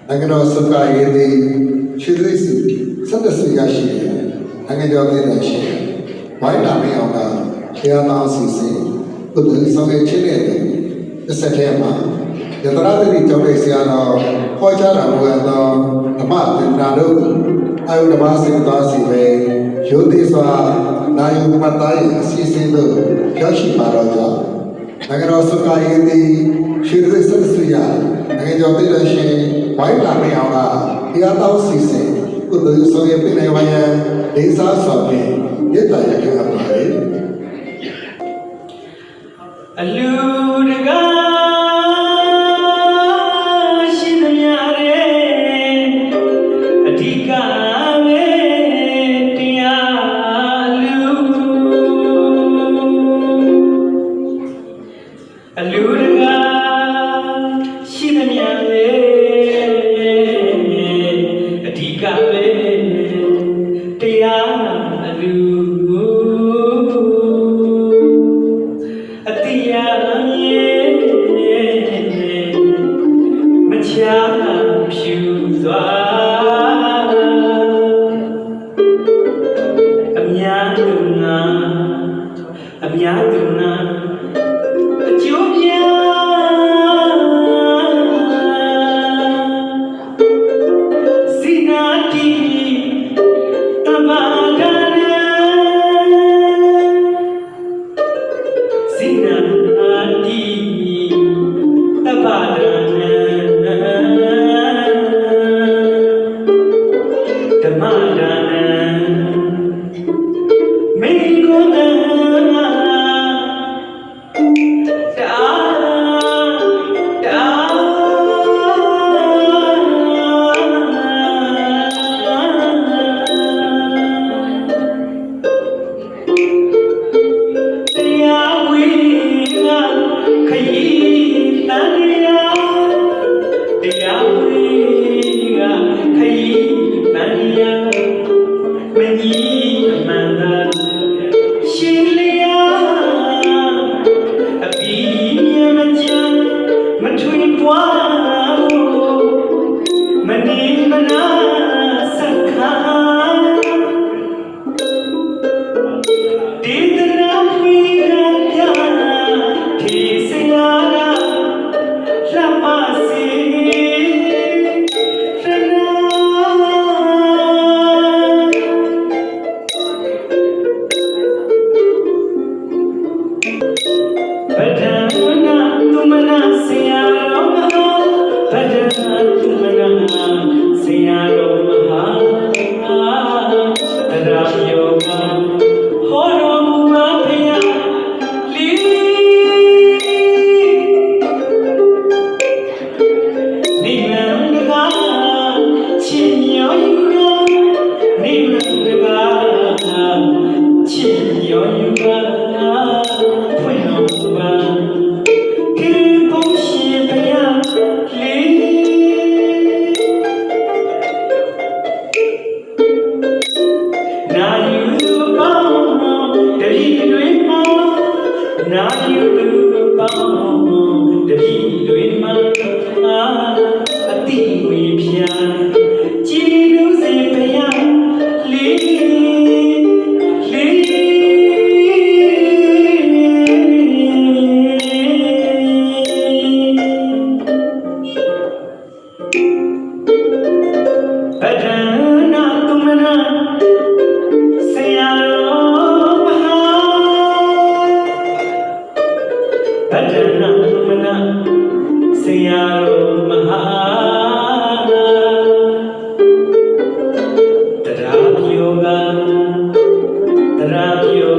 နိုင်ငံတော်စကားရေးသည်ခြေသွေးစုဆက်ဆွေရရှိတယ်နိုင်ငံတော်ပြည်သူရှိဝိုင်းလာမင်းအောင်ကခေယသောစီစဉ်ဘုသူဆောင်ရွက်ခြင်းနဲ့တစ်ဆက်တည်းမှာယတရာတိကျောင်းလေးဆရာတော်ခေါ်ကြတာမူသောဓမ္မသင်္နာတို့အာယုဓမ္မစေသွားစီပဲရိုသေစွာနာယုမတ်သားရဲ့အစီအစဉ်တို့ရောက်ရှိပါတော့ကြောင်းနိုင်ငံတော်စကားရေးသည်ခြေသွေးဆက်ဆွေရနိုင်ငံတော်ပြည်သူရှိဝိုင်းလာမင်းအောင်ကခေယသောစီစဉ်ဘုသူဆောင်ရွက်ပေးနိုင်ပါရန်ဒေသစွာဖြင့်မြတ်တရားခံပါလေအလူတကားရှိသမျှတဲ့အဓိကပဲတရားအလူတကားရှိသမျှတဲ့အဓိကပဲတရားအလူအတရားမချာဖြူစွာအများသူနာအကျိုးပြစိနာတိတမဒနာစိနာတိတမဒနာဓမ္မဒါနမေကုဏတရား